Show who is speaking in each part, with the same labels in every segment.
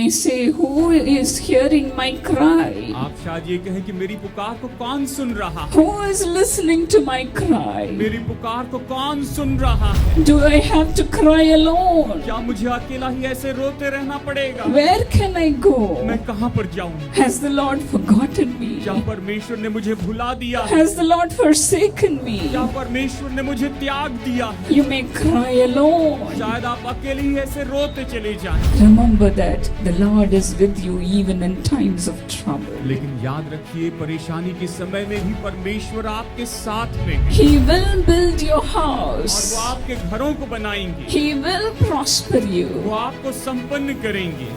Speaker 1: may say, who is hearing my cry?
Speaker 2: आप शायद ये कहें कि मेरी पुकार को कौन सुन रहा है?
Speaker 1: Who is listening to my cry?
Speaker 2: मेरी पुकार को कौन सुन रहा है?
Speaker 1: Do I have to cry alone?
Speaker 2: क्या मुझे अकेला ही ऐसे रोते रहना पड़ेगा?
Speaker 1: Where can I go?
Speaker 2: मैं कहाँ पर जाऊँ?
Speaker 1: Has the Lord forgotten me?
Speaker 2: क्या परमेश्वर ने मुझे भुला दिया?
Speaker 1: Has the Lord forsaken me?
Speaker 2: क्या परमेश्वर ने मुझे त्याग दिया?
Speaker 1: You may cry alone.
Speaker 2: शायद आप अकेले ही ऐसे रोते चले जाएं।
Speaker 1: Remember that the Lord is with you even in times of trouble.
Speaker 2: लेकिन याद रखिए, परेशानी के समय में भी परमेश्वर आपके साथ में है।
Speaker 1: He will build your
Speaker 2: और
Speaker 1: house.
Speaker 2: वो आपके घरों को बनाएंगे।
Speaker 1: He will prosper you.
Speaker 2: वो आपको संपन्न करेंगे।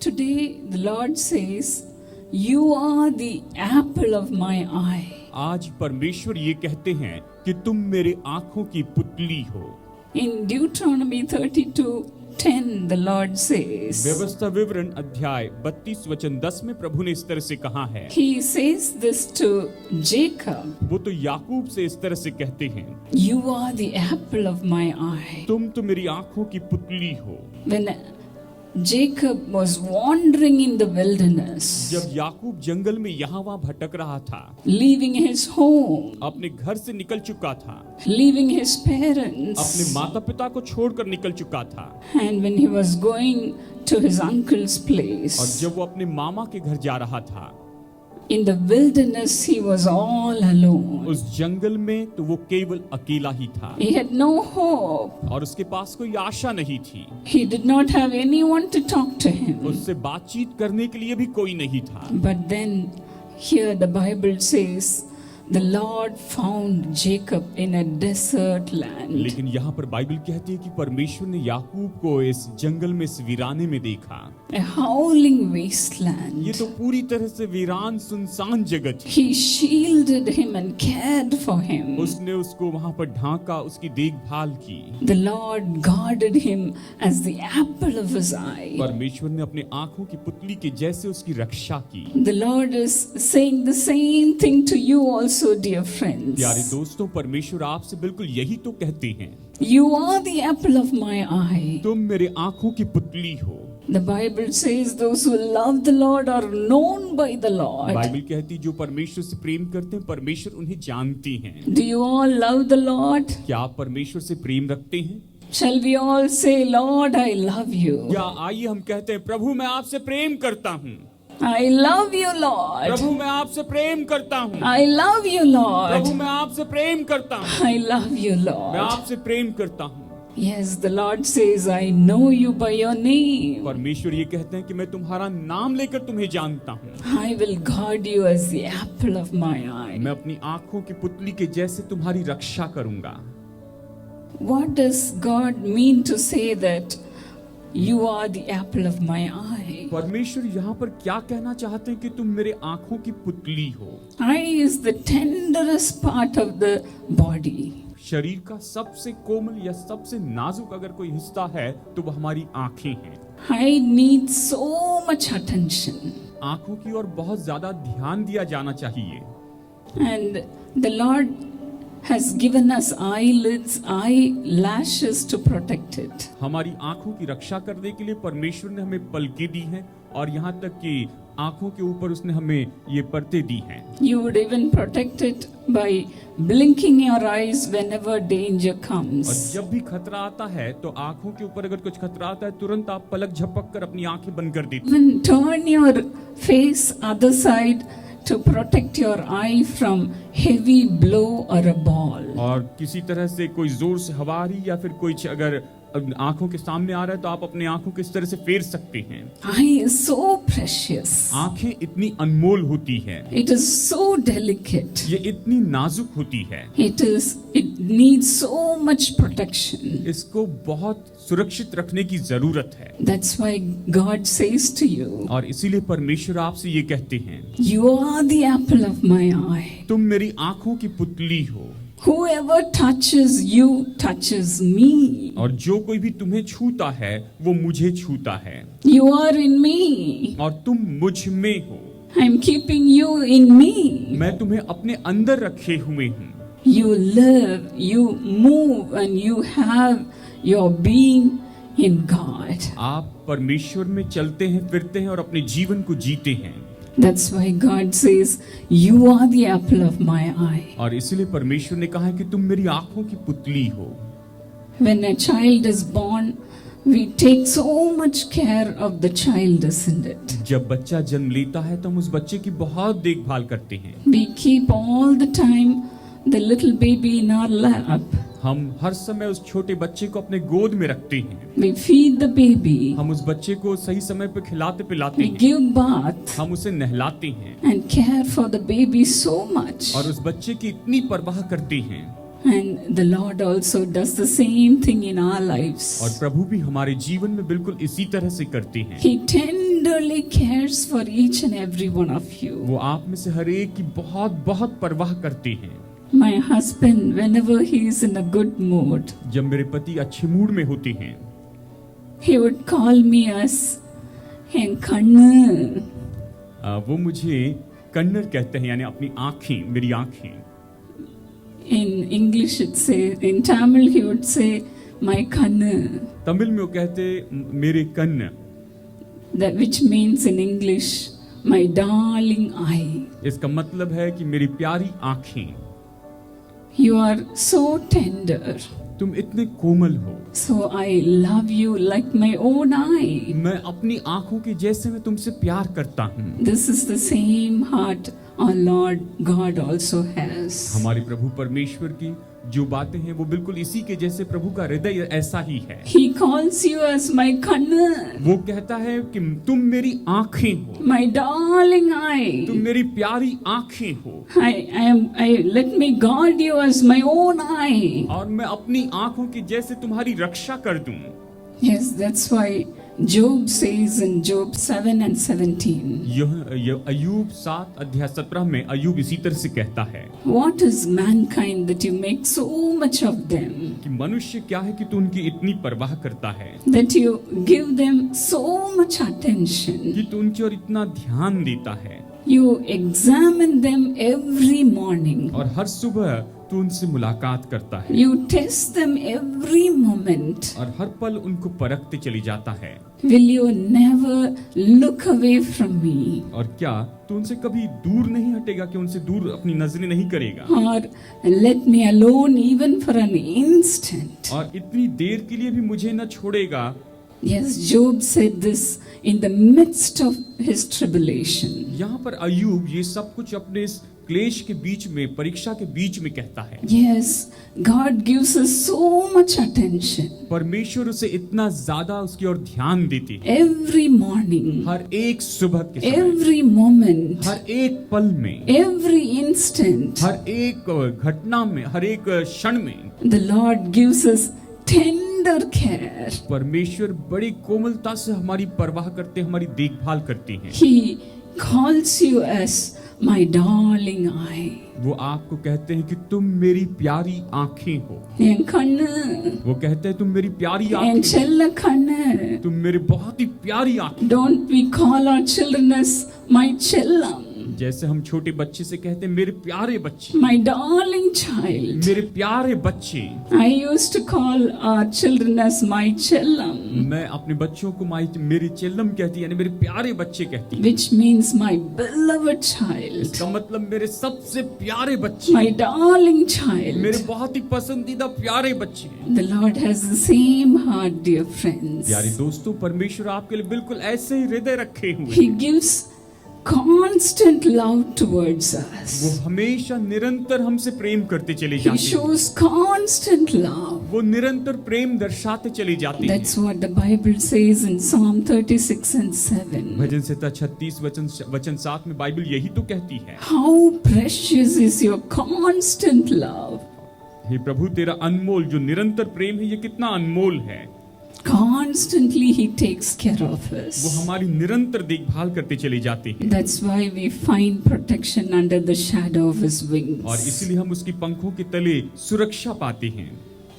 Speaker 1: Today the Lord says, you are the apple of my eye.
Speaker 2: आज परमेश्वर ये कहते हैं कि तुम मेरे आंखों की पुतली हो।
Speaker 1: In Deuteronomy 32:10 the Lord says,
Speaker 2: व्यवस्था विवरण अध्याय 32 वचन 10 में प्रभु ने इस तरह से कहा है।
Speaker 1: He says this to Jacob,
Speaker 2: वो तो याकूब से इस तरह से कहते हैं,
Speaker 1: you are the apple of my eye.
Speaker 2: तुम तो मेरी आंखों की पुतली हो।
Speaker 1: When Jacob was wandering in the wilderness,
Speaker 2: जब याकूब जंगल में यहाँ वहाँ भटक रहा था,
Speaker 1: leaving his home,
Speaker 2: अपने घर से निकल चुका था,
Speaker 1: leaving his parents,
Speaker 2: अपने माता पिता को छोड़कर निकल चुका था,
Speaker 1: and when he was going to his uncle's
Speaker 2: और
Speaker 1: place,
Speaker 2: जब वो अपने मामा के घर जा रहा था,
Speaker 1: in the wilderness he was all alone.
Speaker 2: उस जंगल में तो वो केवल अकेला ही था
Speaker 1: He had no hope.
Speaker 2: और उसके पास कोई आशा नहीं थी।
Speaker 1: He did not have anyone to talk to him.
Speaker 2: उससे बातचीत करने के लिए भी कोई नहीं था।
Speaker 1: But then here the Bible says the Lord found Jacob in a desert land.
Speaker 2: लेकिन यहाँ पर बाइबल कहती है कि परमेश्वर ने याकूब को इस जंगल में, इस वीराने में देखा।
Speaker 1: A howling wasteland.
Speaker 2: ये तो पूरी तरह से वीरान सुनसान जगह थी।
Speaker 1: He shielded him and cared for him.
Speaker 2: उसने उसको वहाँ पर ढांका, उसकी देखभाल की।
Speaker 1: The Lord guarded him as the apple of his eye.
Speaker 2: परमेश्वर ने अपने आंखों की पुतली के जैसे उसकी रक्षा की।
Speaker 1: The Lord is saying the same thing to you also, dear friends.
Speaker 2: प्यारे दोस्तों, परमेश्वर आपसे बिल्कुल यही तो कहते हैं।
Speaker 1: You are the apple of my eye.
Speaker 2: तुम मेरे आंखों की पुतली हो।
Speaker 1: The Bible says those who love the Lord are known by the Lord.
Speaker 2: Bible कहती जो परमेश्वर से प्रेम करते हैं, परमेश्वर उन्हें जानती हैं।
Speaker 1: Do you all love the Lord?
Speaker 2: क्या आप परमेश्वर से प्रेम रखते हैं?
Speaker 1: Shall we all say, Lord, I love you?
Speaker 2: क्या आइए हम कहते हैं, प्रभु मैं आपसे प्रेम करता हूँ।
Speaker 1: I love you, Lord.
Speaker 2: प्रभु मैं आपसे प्रेम करता हूँ।
Speaker 1: I love you, Lord.
Speaker 2: प्रभु मैं आपसे प्रेम करता हूँ।
Speaker 1: I love you,
Speaker 2: मैं
Speaker 1: Lord.
Speaker 2: आपसे प्रेम करता हूँ।
Speaker 1: Yes, the Lord says, I know you by your name.
Speaker 2: परमेश्वर ये कहते हैं कि मैं तुम्हारा नाम लेकर तुम्हें जानता हूँ।
Speaker 1: I will guard you as the apple of my eye.
Speaker 2: मैं अपनी आंखों की पुतली के जैसे तुम्हारी रक्षा करूंगा।
Speaker 1: What does God mean to say that you are the apple of my eye?
Speaker 2: परमेश्वर यहाँ पर क्या कहना चाहते हैं कि तुम मेरे आंखों की पुतली हो।
Speaker 1: Eye is the tenderest part of the body.
Speaker 2: शरीर का सबसे कोमल या सबसे नाजुक अगर कोई हिस्सा है तो वो हमारी आंखें हैं।
Speaker 1: Eye needs so much attention.
Speaker 2: आंखों की ओर बहुत ज्यादा ध्यान दिया जाना चाहिए।
Speaker 1: And the Lord has given us eyelids, eyelashes to protect it.
Speaker 2: हमारी आंखों की रक्षा करने के लिए परमेश्वर ने हमें पलकें दी हैं और यहाँ तक कि आंखों के ऊपर उसने हमें ये पर्दे दी हैं।
Speaker 1: You would even protect it by blinking your eyes whenever danger
Speaker 2: और
Speaker 1: comes.
Speaker 2: जब भी खतरा आता है तो आंखों के ऊपर अगर कुछ खतरा आता है तुरंत आप पलक झपक कर अपनी आंखें बंद कर देते हैं।
Speaker 1: Even turn your face other side to protect your eye from heavy blow or a ball.
Speaker 2: और किसी तरह से कोई जोर से हवा आ रही या फिर कोई अगर आंखों के सामने आ रहा है तो आप अपने आंखों को इस तरह से फेर सकते हैं।
Speaker 1: Eye is so precious.
Speaker 2: आंखें इतनी अनमोल होती है,
Speaker 1: It is so delicate.
Speaker 2: ये इतनी नाजुक होती है,
Speaker 1: It needs so much protection.
Speaker 2: इसको बहुत सुरक्षित रखने की जरूरत है।
Speaker 1: That's why God says to you,
Speaker 2: और इसीलिए परमेश्वर आपसे ये कहते हैं,
Speaker 1: you are the apple of my eye.
Speaker 2: तुम मेरी आंखों की पुतली हो।
Speaker 1: Whoever touches you touches me.
Speaker 2: और जो कोई भी तुम्हें छूता है वो मुझे छूता है।
Speaker 1: You are in me.
Speaker 2: और तुम मुझ में हो।
Speaker 1: I'm keeping you in me.
Speaker 2: मैं तुम्हें अपने अंदर रखे हुए हूँ।
Speaker 1: You live, you move, and you have your being in God.
Speaker 2: आप परमेश्वर में चलते हैं, फिरते हैं और अपने जीवन को जीते हैं।
Speaker 1: That's why God says, you are the apple of my eye.
Speaker 2: और इसलिए परमेश्वर ने कहा है कि तुम मेरी आंखों की पुतली हो।
Speaker 1: When a child is born, we take so much care of the child, isn't it?
Speaker 2: जब बच्चा जन्म लेता है तो हम उस बच्चे की बहुत देखभाल करते हैं।
Speaker 1: We keep all the time the little baby in our lap.
Speaker 2: हम हर समय उस छोटे बच्चे को अपने गोद में रखते हैं।
Speaker 1: We feed the baby.
Speaker 2: हम उस बच्चे को सही समय पर खिलाते पिलाते
Speaker 1: We
Speaker 2: हैं।
Speaker 1: give bath
Speaker 2: हम उसे नहलाते हैं
Speaker 1: and care for the baby so much.
Speaker 2: और उस बच्चे की इतनी परवाह करते हैं।
Speaker 1: And the Lord also does the same thing in our lives.
Speaker 2: और प्रभु भी हमारे जीवन में बिल्कुल इसी तरह से करते हैं।
Speaker 1: He tenderly cares for each and every one of you.
Speaker 2: वो आप में से हर एक की बहुत बहुत परवाह करते हैं।
Speaker 1: My husband, whenever he is in a good mood,
Speaker 2: जब मेरे पति अच्छे मूड में होते हैं,
Speaker 1: he would call me as "En kannu."
Speaker 2: वो मुझे कन्नड़ कहते हैं, यानी अपनी आंखें, मेरी आंखें।
Speaker 1: In English, it say. In Tamil, he would say "my kannu,"
Speaker 2: Tamil में वो कहते मेरे कन्न,
Speaker 1: that which means in English, "my darling eye."
Speaker 2: इसका मतलब है कि मेरी प्यारी आंखें।
Speaker 1: You are so tender.
Speaker 2: तुम इतने कोमल हो।
Speaker 1: So I love you like my own eye.
Speaker 2: मैं अपनी आंखों के जैसे मैं तुमसे प्यार करता हूँ।
Speaker 1: This is the same heart our Lord God also has.
Speaker 2: हमारे प्रभु परमेश्वर की जो बातें हैं वो बिल्कुल इसी के जैसे प्रभु का हृदय ऐसा ही है।
Speaker 1: He calls you as my kannu,
Speaker 2: वो कहता है कि तुम मेरी आंखें हो,
Speaker 1: my darling eye.
Speaker 2: तुम मेरी प्यारी आंखें हो।
Speaker 1: Let me guard you as my own eye.
Speaker 2: और मैं अपनी आंखों की जैसे तुम्हारी रक्षा कर दूं।
Speaker 1: Yes, that's why Job says in Job 7 and 17.
Speaker 2: यह अय्यूब 7 अध्याय 17 में अय्यूब इसी तरह से कहता है
Speaker 1: What is mankind that you make so much of them?
Speaker 2: कि मनुष्य क्या है कि तू उनकी इतनी परवाह करता है,
Speaker 1: That you give them so much attention.
Speaker 2: कि तू उनकी ओर इतना ध्यान देता है
Speaker 1: You examine them every morning.
Speaker 2: और हर सुबह तू उनसे मुलाकात करता है
Speaker 1: You test them every moment.
Speaker 2: और हर पल उनको परखते चली जाता है।
Speaker 1: Will you never look away from me?
Speaker 2: और क्या तू उनसे कभी दूर नहीं हटेगा, कि उनसे दूर अपनी नजरें नहीं करेगा
Speaker 1: Or let me alone even for an instant?
Speaker 2: और इतनी देर के लिए भी मुझे न छोड़ेगा।
Speaker 1: Yes, Job said this in the midst of his tribulation.
Speaker 2: यहाँ पर अय्यूब ये सब कुछ अपने इस क्लेश के बीच में, परीक्षा के बीच में कहता है।
Speaker 1: Yes, God gives us so much attention.
Speaker 2: परमेश्वर उसे इतना ज्यादा उसकी ओर ध्यान देती है।
Speaker 1: Every morning,
Speaker 2: हर एक सुबह के समय,
Speaker 1: every moment,
Speaker 2: हर एक पल में,
Speaker 1: every instant,
Speaker 2: हर एक घटना में, हर एक क्षण में
Speaker 1: the Lord gives us tender care.
Speaker 2: परमेश्वर बड़ी कोमलता से हमारी परवाह करते, हमारी देखभाल करते हैं।
Speaker 1: He calls you as my darling eye.
Speaker 2: वो आपको कहते हैं कि तुम मेरी प्यारी आंखें हो।
Speaker 1: En kannu,
Speaker 2: वो कहते हैं तुम मेरी प्यारी
Speaker 1: en
Speaker 2: आंखें,
Speaker 1: chella kannu.
Speaker 2: तुम मेरी बहुत ही प्यारी आंखें।
Speaker 1: Don't we call our children as my chellam,
Speaker 2: जैसे हम छोटे बच्चे से कहते हैं मेरे प्यारे बच्चे,
Speaker 1: my darling child?
Speaker 2: मेरे प्यारे बच्चे।
Speaker 1: I used to call our children as my chellam,
Speaker 2: मैं अपने बच्चों को मेरी चेल्लम कहती, यानी मेरे प्यारे बच्चे कहती।
Speaker 1: which means my beloved child,
Speaker 2: इसका मतलब मेरे सबसे प्यारे बच्चे,
Speaker 1: my darling
Speaker 2: मेरे
Speaker 1: child.
Speaker 2: बहुत ही पसंदीदा प्यारे बच्चे।
Speaker 1: The Lord has the same heart, dear friends.
Speaker 2: प्यारे दोस्तों, परमेश्वर आपके लिए बिल्कुल ऐसे ही हृदय रखे हुए
Speaker 1: He
Speaker 2: हैं।
Speaker 1: gives constant love towards
Speaker 2: वो
Speaker 1: us.
Speaker 2: हमेशा निरंतर हमसे प्रेम करते चले
Speaker 1: He
Speaker 2: जाते हैं।
Speaker 1: shows constant love.
Speaker 2: वो निरंतर प्रेम दर्शाते चले जाते हैं।
Speaker 1: That's what the Bible says in Psalm 36 and 7.
Speaker 2: भजन संहिता 36 वचन 7 में बाइबल यही तो कहती है।
Speaker 1: How precious is your constant love.
Speaker 2: हे प्रभु, तेरा अनमोल जो निरंतर प्रेम है, ये कितना अनमोल है।
Speaker 1: Constantly He takes care of
Speaker 2: वो
Speaker 1: us.
Speaker 2: हमारी निरंतर देखभाल करते चले जाते हैं
Speaker 1: That's why we find protection under the shadow of His
Speaker 2: और
Speaker 1: wings.
Speaker 2: इसीलिए हम उसकी पंखों के तले सुरक्षा पाते हैं।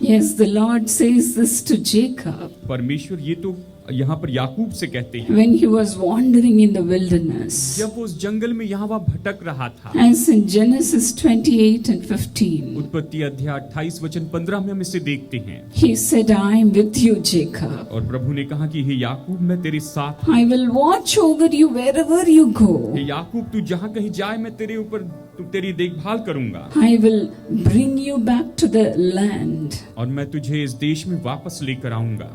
Speaker 1: Yes, the Lord says this to Jacob
Speaker 2: परमेश्वर ये तो यहाँ पर याकूब से कहते हैं,
Speaker 1: when he was wandering in the wilderness.
Speaker 2: जब वो उस जंगल में यहाँ वहाँ भटक रहा था।
Speaker 1: As in Genesis 28 and 15,
Speaker 2: उत्पत्ति अध्याय 28 वचन 15 में हम इसे देखते हैं।
Speaker 1: he said, I am with you, Jacob.
Speaker 2: और प्रभु ने कहा कि हे याकूब मैं तेरे साथ,
Speaker 1: I will watch over you wherever you go.
Speaker 2: हे याकूब तू जहाँ कहीं जाए मैं तेरे ऊपर तेरी देखभाल करूंगा,
Speaker 1: I will bring you back to the land,
Speaker 2: और मैं तुझे इस देश में वापस लेकर आऊंगा,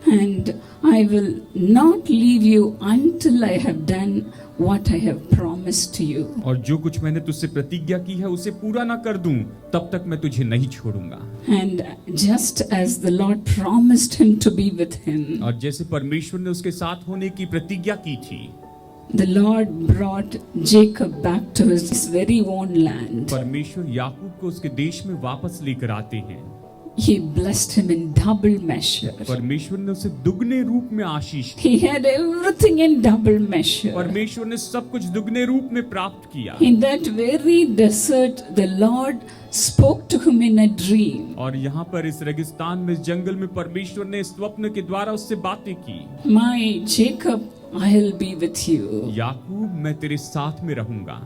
Speaker 1: and I will not leave you until I have done what I have promised to you.
Speaker 2: और जो कुछ मैंने तुझसे प्रतिज्ञा की है उसे पूरा ना कर दूं तब तक मैं तुझे नहीं छोड़ूंगा।
Speaker 1: And just as the Lord promised him to be with him,
Speaker 2: और जैसे परमेश्वर ने उसके साथ होने की प्रतिज्ञा की थी,
Speaker 1: the Lord brought Jacob back to his very own land.
Speaker 2: परमेश्वर याकूब को उसके देश में वापस लेकर आते हैं।
Speaker 1: He blessed him in double measure.
Speaker 2: परमेश्वर ने उसे दुगने रूप में आशीष दी।
Speaker 1: He had everything in double measure.
Speaker 2: परमेश्वर ने सब कुछ दुगने रूप में प्राप्त किया।
Speaker 1: In that very desert, the Lord spoke to him in a dream.
Speaker 2: और यहाँ पर इस रेगिस्तान में, इस जंगल में परमेश्वर ने स्वप्न के द्वारा उससे बातें की।
Speaker 1: My Jacob, I'll be with you.
Speaker 2: याकूब मैं तेरे साथ में रहूंगा।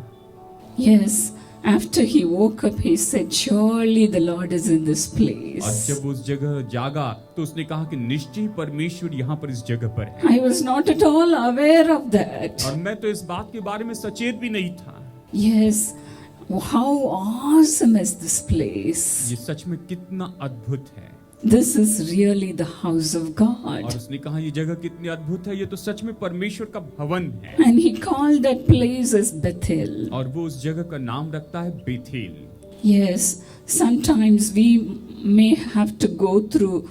Speaker 1: Yes, after he woke up, he said, surely the Lord is in this
Speaker 2: और
Speaker 1: place.
Speaker 2: जब उस जगह जागा तो उसने कहा कि निश्चय परमेश्वर यहाँ पर इस जगह पर है।
Speaker 1: I was not at all aware of that.
Speaker 2: और मैं तो इस बात के बारे में सचेत भी नहीं था।
Speaker 1: Yes, how awesome is this place.
Speaker 2: ये सच में कितना अद्भुत है।
Speaker 1: This is really the house of
Speaker 2: और
Speaker 1: God.
Speaker 2: उसने कहा ये जगह कितनी अद्भुत है, ये तो सच में परमेश्वर का भवन है।
Speaker 1: And he called that place as Bethel.
Speaker 2: और वो उस जगह का नाम रखता है Bethel.
Speaker 1: Yes, sometimes we may have to go through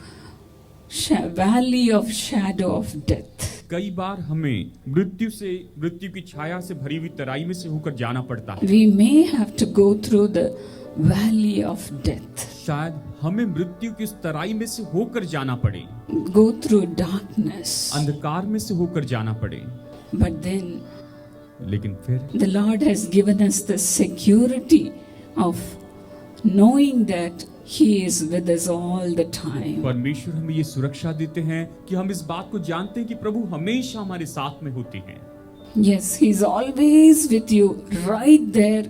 Speaker 1: valley of shadow of death.
Speaker 2: कई बार हमें मृत्यु की छाया से भरी हुई तराई में से होकर जाना पड़ता है।
Speaker 1: We may have to go through the valley of death,
Speaker 2: शायद हमें मृत्यु की इस तराई में से होकर जाना पड़े,
Speaker 1: go through darkness.
Speaker 2: अंधकार में से होकर जाना पड़े,
Speaker 1: But then
Speaker 2: लेकिन फिर
Speaker 1: the Lord has given us the security of knowing that He is with us all the time.
Speaker 2: परमेश्वर हमें ये सुरक्षा देते हैं कि हम इस बात को जानते हैं कि प्रभु हमेशा हमारे साथ में होते हैं।
Speaker 1: Yes, He's always with you, right there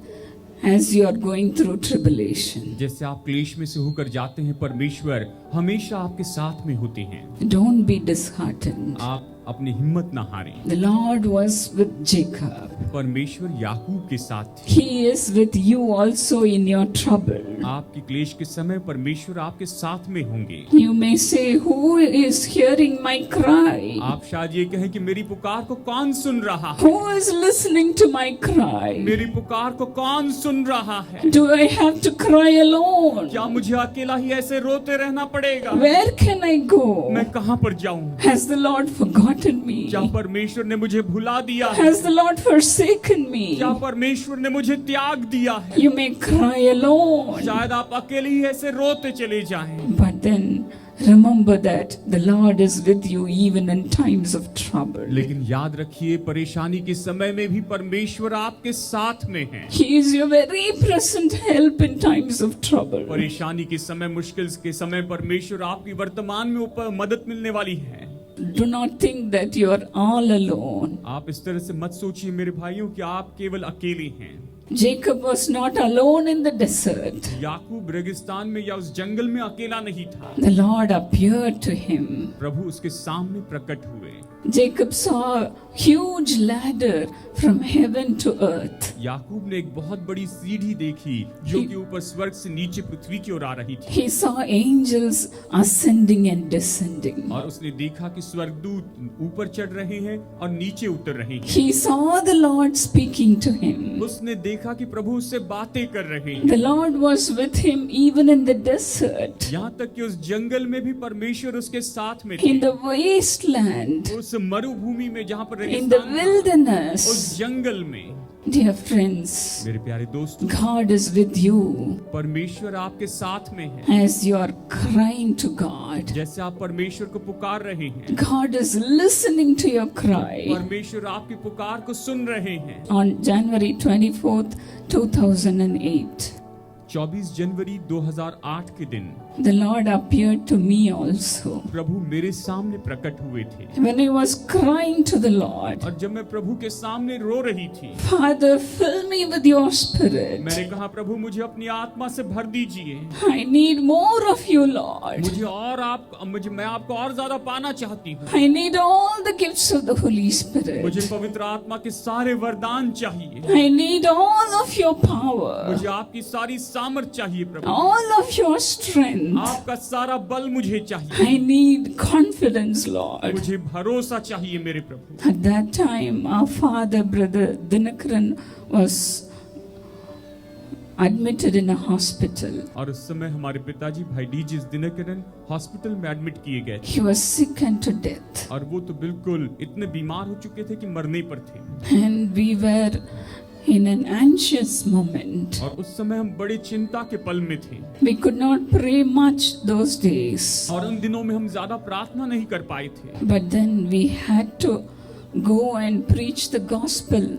Speaker 1: as you are going through tribulation.
Speaker 2: जैसे आप क्लेश में से होकर जाते हैं, परमेश्वर हमेशा आपके साथ में होते हैं।
Speaker 1: Don't be disheartened.
Speaker 2: आप अपनी हिम्मत ना हारें।
Speaker 1: The Lord was with Jacob.
Speaker 2: परमेश्वर याकूब के साथ थे।
Speaker 1: He is with you also in your trouble.
Speaker 2: आपकी क्लेश के समय परमेश्वर आपके साथ में होंगे।
Speaker 1: You may say, who is hearing my cry?
Speaker 2: आप शायद ये कहें कि मेरी पुकार को कौन सुन रहा है?
Speaker 1: Who is listening to my cry?
Speaker 2: मेरी पुकार को कौन सुन रहा है?
Speaker 1: Do I have to cry alone?
Speaker 2: क्या मुझे अकेला ही ऐसे रोते रहना पड़ेगा?
Speaker 1: Where can I go?
Speaker 2: मैं कहाँ पर जाऊँ?
Speaker 1: Has the Lord forgotten me?
Speaker 2: क्या परमेश्वर ने मुझे भुला दिया है?
Speaker 1: Has the Lord forsaken me?
Speaker 2: क्या परमेश्वर ने मुझे त्याग दिया है?
Speaker 1: You may cry alone.
Speaker 2: शायद आप अकेले ही ऐसे रोते चले जाएं।
Speaker 1: But then remember that the Lord is with you even in times of trouble.
Speaker 2: लेकिन याद रखिए परेशानी के समय में भी परमेश्वर आपके साथ में है।
Speaker 1: He is your very present help in times of trouble.
Speaker 2: परेशानी के समय, मुश्किल के समय परमेश्वर आपकी वर्तमान में ऊपर मदद मिलने वाली है।
Speaker 1: Do not think that you are all alone.
Speaker 2: आप इस तरह से मत सोचिए मेरे भाइयों कि आप केवल अकेले हैं।
Speaker 1: Jacob was not alone in the desert.
Speaker 2: याकूब रेगिस्तान में या उस जंगल में अकेला नहीं था।
Speaker 1: The Lord appeared to him.
Speaker 2: प्रभु उसके सामने प्रकट हुए।
Speaker 1: Jacob saw a huge ladder from heaven to earth.
Speaker 2: याकूब ने एक बहुत बड़ी सीढ़ी देखी जो कि ऊपर स्वर्ग से नीचे पृथ्वी की ओर आ रही थी।
Speaker 1: He saw angels ascending and descending.
Speaker 2: और उसने देखा कि स्वर्गदूत ऊपर चढ़ रहे हैं और नीचे उतर रहे हैं।
Speaker 1: He saw the Lord speaking to him.
Speaker 2: उसने देखा कि प्रभु उससे बातें कर रहे हैं।
Speaker 1: The Lord was with him even in the desert,
Speaker 2: यहाँ तक कि उस जंगल में भी परमेश्वर उसके साथ में थे।
Speaker 1: in the wasteland,
Speaker 2: उस मरुभूमि में जहाँ पर
Speaker 1: in the
Speaker 2: रेगिस्तान था,
Speaker 1: wilderness.
Speaker 2: उस जंगल में।
Speaker 1: Dear friends,
Speaker 2: मेरे प्यारे दोस्तों,
Speaker 1: God is with you
Speaker 2: परमेश्वर आपके साथ में है।
Speaker 1: as you are crying to God.
Speaker 2: जैसे आप परमेश्वर को पुकार रहे हैं,
Speaker 1: God is listening to your cry.
Speaker 2: परमेश्वर आपकी पुकार को सुन रहे हैं।
Speaker 1: On January 24th, 2008,
Speaker 2: 24 जनवरी 2008 के दिन
Speaker 1: The Lord appeared to me also.
Speaker 2: प्रभु मेरे सामने प्रकट हुए थे।
Speaker 1: When I was crying to the Lord,
Speaker 2: और जब मैं प्रभु के सामने रो रही थी,
Speaker 1: Father, fill me with your spirit.
Speaker 2: मैंने कहा प्रभु मुझे अपनी आत्मा से भर दीजिए।
Speaker 1: I need more of you, Lord.
Speaker 2: मैं आपको और ज्यादा पाना चाहती हूँ।
Speaker 1: I need all the gifts of the Holy Spirit.
Speaker 2: मुझे पवित्र आत्मा के सारे वरदान चाहिए।
Speaker 1: I need all of your power,
Speaker 2: मुझे आपकी सारी सामर्थ चाहिए प्रभु।
Speaker 1: all of your strength.
Speaker 2: आपका सारा बल मुझे चाहिए।
Speaker 1: I need confidence, Lord.
Speaker 2: मुझे भरोसा चाहिए मेरे प्रभु।
Speaker 1: At that time, our father, brother Dinakaran, was admitted in a hospital.
Speaker 2: और उस समय हमारे पिताजी भाई डीजिस दिनकरन हॉस्पिटल में एडमिट किए गए थे।
Speaker 1: He was sick unto death.
Speaker 2: और वो तो बिल्कुल इतने बीमार हो चुके थे कि मरने पर थे।
Speaker 1: And we were in an anxious moment.
Speaker 2: और उस समय हम बड़ी चिंता के पल में थे।
Speaker 1: We could not pray much those days.
Speaker 2: और उन दिनों में हम ज्यादा प्रार्थना नहीं कर पाए थे।
Speaker 1: But then we had to go and preach the gospel.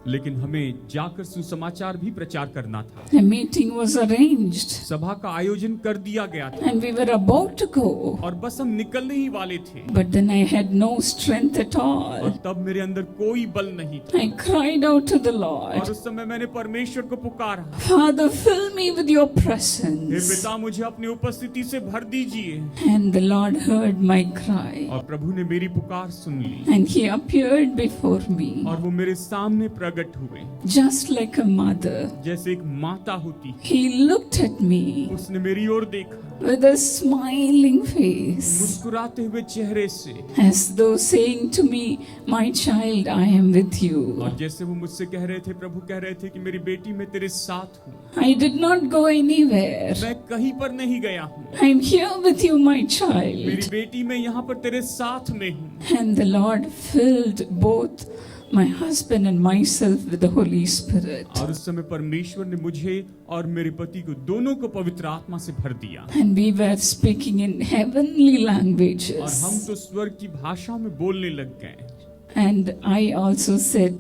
Speaker 2: लेकिन हमें जाकर सुसमाचार भी प्रचार करना था।
Speaker 1: A meeting was arranged.
Speaker 2: सभा का आयोजन कर दिया गया था।
Speaker 1: And we were about to go.
Speaker 2: और बस हम निकलने ही वाले थे।
Speaker 1: But then I had no strength at all.
Speaker 2: और तब मेरे अंदर कोई बल नहीं था।
Speaker 1: I cried out to the
Speaker 2: और
Speaker 1: Lord,
Speaker 2: उस समय मैंने परमेश्वर को पुकारा,
Speaker 1: Father, fill me with your
Speaker 2: hey
Speaker 1: presence.
Speaker 2: पिता मुझे अपनी उपस्थिति से भर दीजिए।
Speaker 1: And the Lord heard my cry.
Speaker 2: और प्रभु ने मेरी पुकार सुन ली।
Speaker 1: And he appeared before me,
Speaker 2: और वो मेरे सामने प्रकट हुए,
Speaker 1: just like a mother.
Speaker 2: जैसे एक माता होती।
Speaker 1: He looked at me
Speaker 2: उसने मेरी ओर देखा
Speaker 1: with a smiling face,
Speaker 2: मुस्कुराते हुए चेहरे से,
Speaker 1: as though saying to me, My child, I am with you.
Speaker 2: और जैसे वो मुझसे कह रहे थे, प्रभु कह रहे थे कि मेरी बेटी मैं तेरे साथ हूँ।
Speaker 1: I did not go anywhere.
Speaker 2: मैं कहीं पर नहीं गया हूँ।
Speaker 1: I am here with you, my
Speaker 2: मेरी
Speaker 1: child.
Speaker 2: बेटी मैं यहाँ पर तेरे साथ में हूँ।
Speaker 1: And the Lord filled both my husband and myself with the Holy Spirit.
Speaker 2: और उस समय परमेश्वर ने मुझे और मेरे पति को दोनों को पवित्र आत्मा से भर दिया।
Speaker 1: And we were speaking in heavenly
Speaker 2: और हम
Speaker 1: languages.
Speaker 2: तो स्वर्ग की भाषा में बोलने लग गए।
Speaker 1: And I also said,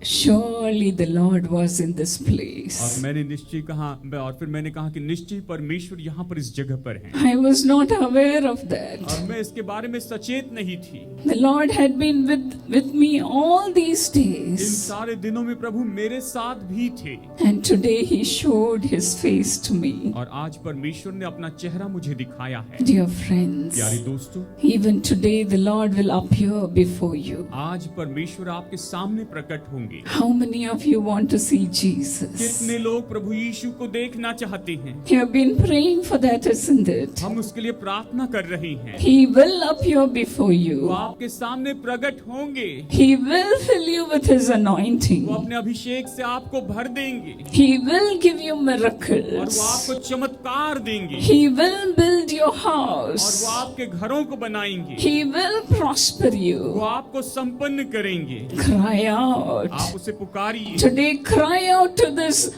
Speaker 1: Surely the Lord was in this
Speaker 2: और
Speaker 1: place.
Speaker 2: मैंने निश्चय कहा, और फिर मैंने कहा कि निश्चय परमेश्वर यहाँ पर इस जगह पर है।
Speaker 1: I was not aware of that.
Speaker 2: और मैं इसके बारे में सचेत नहीं थी।
Speaker 1: The Lord had been with me all these
Speaker 2: in
Speaker 1: days.
Speaker 2: सारे दिनों में प्रभु मेरे साथ भी थे।
Speaker 1: And today He showed His face to me.
Speaker 2: और आज परमेश्वर ने अपना चेहरा मुझे दिखाया है।
Speaker 1: Dear friends,
Speaker 2: प्यारे दोस्तों,
Speaker 1: even today the Lord will appear before you.
Speaker 2: आज परमेश्वर आपके सामने प्रकट होंगे।
Speaker 1: How many of you want to see Jesus?
Speaker 2: कितने लोग प्रभु यीशु को देखना चाहते हैं?
Speaker 1: You have been praying for that, isn't it?
Speaker 2: हम उसके लिए प्रार्थना कर रहे हैं।
Speaker 1: He will appear before
Speaker 2: वो
Speaker 1: you.
Speaker 2: आपके सामने प्रकट होंगे।
Speaker 1: He will fill you with His
Speaker 2: वो
Speaker 1: anointing.
Speaker 2: अपने अभिषेक से आपको भर देंगे।
Speaker 1: He will give you
Speaker 2: और वो
Speaker 1: miracles.
Speaker 2: आपको चमत्कार देंगे।
Speaker 1: He will build your
Speaker 2: और वो
Speaker 1: house.
Speaker 2: आपके घरों को बनाएंगे।
Speaker 1: He will prosper
Speaker 2: वो
Speaker 1: you.
Speaker 2: आपको संपन्न करेंगे।
Speaker 1: Cry out.
Speaker 2: आप उसे पुकारिए।
Speaker 1: Today, cry out to this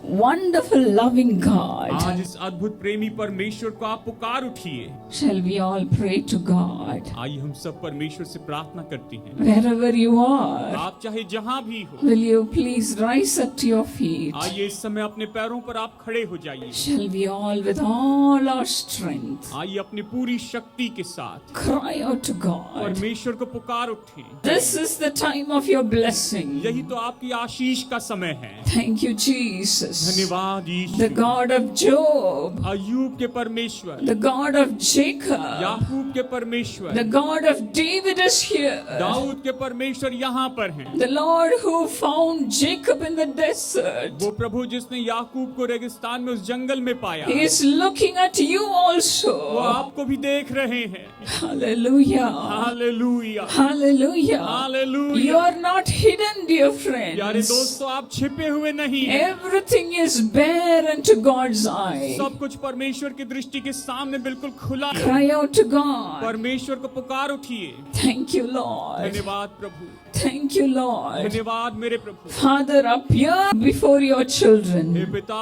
Speaker 1: wonderful, loving God.
Speaker 2: आज इस अद्भुत प्रेमी परमेश्वर को आप पुकार उठिए।
Speaker 1: Shall we all pray to God?
Speaker 2: आइए हम सब परमेश्वर से प्रार्थना करते हैं।
Speaker 1: Wherever you are,
Speaker 2: आप चाहे जहां भी हो,
Speaker 1: will you please rise up to your feet?
Speaker 2: आइए इस समय अपने पैरों पर आप खड़े हो जाइए।
Speaker 1: Shall we all, with all our strength,
Speaker 2: आइए अपनी पूरी शक्ति के साथ
Speaker 1: cry out to God?
Speaker 2: परमेश्वर को पुकार उठे।
Speaker 1: This is the time of your blessing.
Speaker 2: यही तो आपकी आशीष का समय है।
Speaker 1: Thank you, Jesus.
Speaker 2: धन्यवाद
Speaker 1: The
Speaker 2: Yeshu.
Speaker 1: God of Job,
Speaker 2: अय्यूब के परमेश्वर,
Speaker 1: the God of Jacob,
Speaker 2: याकूब के परमेश्वर,
Speaker 1: the God of David is here.
Speaker 2: Dawood के परमेश्वर यहाँ पर हैं।
Speaker 1: The Lord who found Jacob in the desert,
Speaker 2: वो प्रभु जिसने याकूब को रेगिस्तान में उस जंगल में पाया,
Speaker 1: He is looking at you
Speaker 2: वो
Speaker 1: also.
Speaker 2: आपको भी देख रहे हैं।
Speaker 1: Hallelujah.
Speaker 2: Hallelujah,
Speaker 1: Hallelujah. You
Speaker 2: hallelujah.
Speaker 1: are not hidden, dear
Speaker 2: प्यारे
Speaker 1: friends.
Speaker 2: दोस्तों, आप छिपे हुए नहीं हैं।
Speaker 1: Everything is bare unto God's eye.
Speaker 2: सब कुछ परमेश्वर की दृष्टि के सामने बिल्कुल खुला है।
Speaker 1: Cry out to God.
Speaker 2: परमेश्वर को पुकार उठिए।
Speaker 1: Thank you, Lord.
Speaker 2: धन्यवाद प्रभु।
Speaker 1: Thank you, Lord.
Speaker 2: धन्यवाद मेरे प्रभु।
Speaker 1: Father, appear before your
Speaker 2: hey
Speaker 1: children.
Speaker 2: पिता,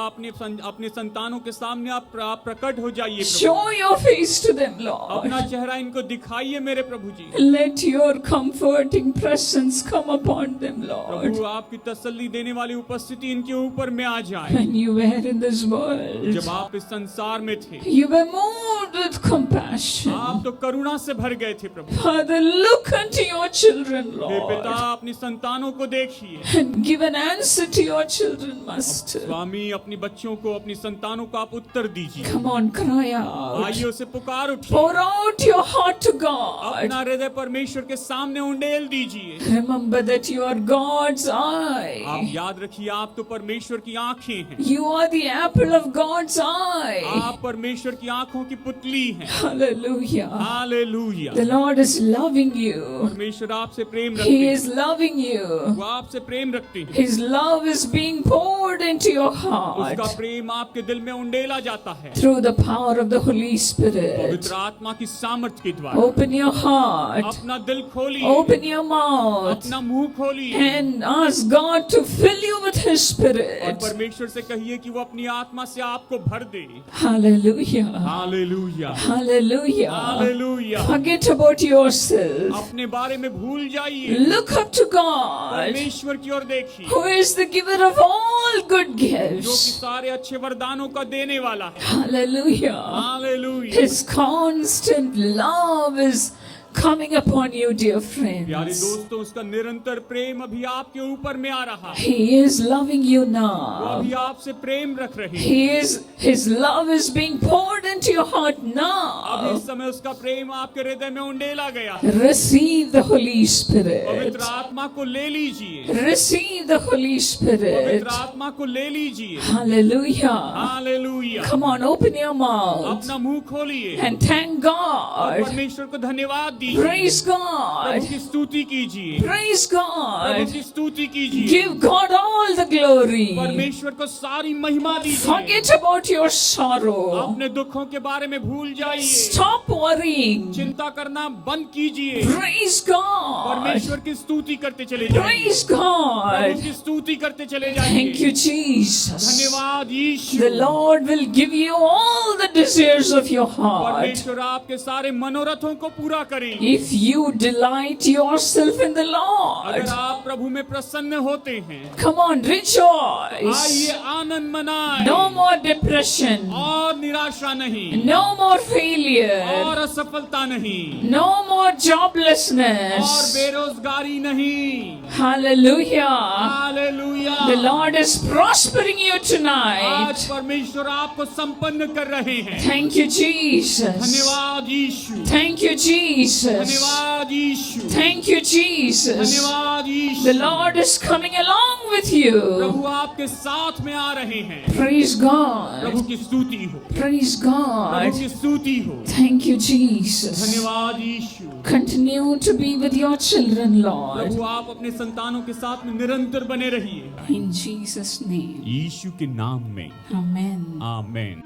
Speaker 2: अपने संतानों के सामने आप प्रकट हो जाइए प्रभु।
Speaker 1: Show your face to them,
Speaker 2: अपना
Speaker 1: Lord.
Speaker 2: चेहरा इनको दिखाइए मेरे प्रभु जी।
Speaker 1: Let your comforting presence come upon them, Lord.
Speaker 2: प्रभु, आपकी तसल्ली देने वाली उपस्थिति इनके ऊपर में आ जाए।
Speaker 1: When you were in this world,
Speaker 2: जब आप इस संसार में थे,
Speaker 1: you were moved with compassion.
Speaker 2: आप तो करुणा से भर गए थे प्रभु।
Speaker 1: Father, look unto your children,
Speaker 2: हे पिता,
Speaker 1: Lord,
Speaker 2: अपनी संतानों को देखिए।
Speaker 1: and give an answer to your children, Master.
Speaker 2: स्वामी, अपनी बच्चों को, अपनी संतानों को आप उत्तर दीजिए।
Speaker 1: Come on, cry out.
Speaker 2: आइए उसे पुकार उठिए।
Speaker 1: Pour out your heart to God.
Speaker 2: अपना हृदय परमेश्वर के सामने उंडेल दीजिए।
Speaker 1: Remember that you are God's
Speaker 2: आप
Speaker 1: eye.
Speaker 2: याद रखिए, आप तो परमेश्वर की आंखें हैं।
Speaker 1: You are the apple of God's eye.
Speaker 2: आप परमेश्वर की आंखों की पुतली हैं।
Speaker 1: Hallelujah.
Speaker 2: Hallelujah.
Speaker 1: The Lord is loving you.
Speaker 2: परमेश्वर आपसे प्रेम रखते
Speaker 1: He
Speaker 2: हैं।
Speaker 1: is loving you.
Speaker 2: वो आपसे प्रेम रखते हैं।
Speaker 1: His love is being poured into your
Speaker 2: उसका
Speaker 1: heart
Speaker 2: प्रेम आपके दिल में उंडेला जाता है
Speaker 1: through the power of the Holy Spirit.
Speaker 2: पवित्र आत्मा की सामर्थ्य के द्वारा।
Speaker 1: Open your heart.
Speaker 2: अपना दिल खोलिए,
Speaker 1: Open your mouth.
Speaker 2: अपना मुंह खोलिए
Speaker 1: And ask God to fill you with His
Speaker 2: और
Speaker 1: Spirit.
Speaker 2: परमेश्वर से कहिए कि वो अपनी आत्मा से आपको भर दे।
Speaker 1: Hallelujah.
Speaker 2: Hallelujah,
Speaker 1: Hallelujah.
Speaker 2: Hallelujah.
Speaker 1: Forget about yourself.
Speaker 2: अपने बारे में भूल जाइए,
Speaker 1: Look up to God,
Speaker 2: परमेश्वर की ओर देखिए,
Speaker 1: who is the giver of all good
Speaker 2: जो कि
Speaker 1: gifts.
Speaker 2: सारे अच्छे वरदानों का देने वाला है।
Speaker 1: Hallelujah.
Speaker 2: Hallelujah.
Speaker 1: His constant love is coming upon you, dear
Speaker 2: प्यारे
Speaker 1: friends.
Speaker 2: दोस्तों, उसका निरंतर प्रेम अभी आपके ऊपर में आ रहा है।
Speaker 1: He is loving you
Speaker 2: वो
Speaker 1: now.
Speaker 2: अभी आपसे प्रेम रख रहे हैं।
Speaker 1: His love is being poured into your heart
Speaker 2: अब
Speaker 1: now.
Speaker 2: इस समय उसका प्रेम आपके हृदय में उंडेला गया है।
Speaker 1: Receive the Holy Spirit.
Speaker 2: पवित्र आत्मा को ले लीजिए,
Speaker 1: Receive the Holy Spirit.
Speaker 2: पवित्र आत्मा को ले लीजिए।
Speaker 1: Hallelujah.
Speaker 2: Hallelujah.
Speaker 1: Come on, open your mouth
Speaker 2: अपना मुंह खोलिए
Speaker 1: and thank
Speaker 2: और
Speaker 1: God.
Speaker 2: परमेश्वर को धन्यवाद दीजिए।
Speaker 1: Praise
Speaker 2: प्रभु
Speaker 1: God.
Speaker 2: की स्तुति कीजिए,
Speaker 1: Praise
Speaker 2: प्रभु
Speaker 1: God.
Speaker 2: की स्तुति कीजिए।
Speaker 1: Give God all the glory.
Speaker 2: परमेश्वर को सारी महिमा दीजिए।
Speaker 1: Forget about your sorrow.
Speaker 2: अपने दुखों के बारे में भूल जाइए,
Speaker 1: Stop worrying.
Speaker 2: चिंता करना बंद कीजिए।
Speaker 1: Praise God.
Speaker 2: परमेश्वर की स्तुति करते चले जाइए,
Speaker 1: Praise
Speaker 2: प्रभु
Speaker 1: God.
Speaker 2: की स्तुति करते चले
Speaker 1: Thank you,
Speaker 2: जाइए।
Speaker 1: Jesus.
Speaker 2: धन्यवाद यीशु।
Speaker 1: The Lord will give you all the desires of your heart.
Speaker 2: परमेश्वर आपके सारे मनोरथों को पूरा करेंगे।
Speaker 1: If you delight yourself in the Lord.
Speaker 2: अगर आप प्रभु में प्रसन्न होते हैं,
Speaker 1: Come on, rejoice.
Speaker 2: आइए आनंद मनाएं।
Speaker 1: No more depression.
Speaker 2: और निराशा नहीं,
Speaker 1: No more failure.
Speaker 2: और असफलता नहीं,
Speaker 1: No more
Speaker 2: और
Speaker 1: joblessness.
Speaker 2: बेरोजगारी नहीं।
Speaker 1: Hallelujah.
Speaker 2: Hallelujah.
Speaker 1: The Lord is prospering you
Speaker 2: आज
Speaker 1: tonight.
Speaker 2: परमेश्वर आपको संपन्न कर रहे हैं।
Speaker 1: Thank you, Jesus.
Speaker 2: धन्यवाद यीशु,
Speaker 1: Thank you, Jesus.
Speaker 2: धन्यवाद यीशु,
Speaker 1: Thank you, Jesus.
Speaker 2: धन्यवाद
Speaker 1: The
Speaker 2: Yeshu.
Speaker 1: Lord is coming along with you.
Speaker 2: प्रभु आपके साथ में आ रहे हैं।
Speaker 1: Praise God.
Speaker 2: प्रभु की स्तुति हो,
Speaker 1: Praise
Speaker 2: प्रभु
Speaker 1: God.
Speaker 2: की स्तुति हो।
Speaker 1: Thank you, Jesus.
Speaker 2: धन्यवाद यीशु।
Speaker 1: Continue to be with your children, Lord.
Speaker 2: प्रभु आप अपने संतानों के साथ में निरंतर बने रहिए,
Speaker 1: In Jesus' name.
Speaker 2: यीशु के नाम में।
Speaker 1: Amen.
Speaker 2: आमीन।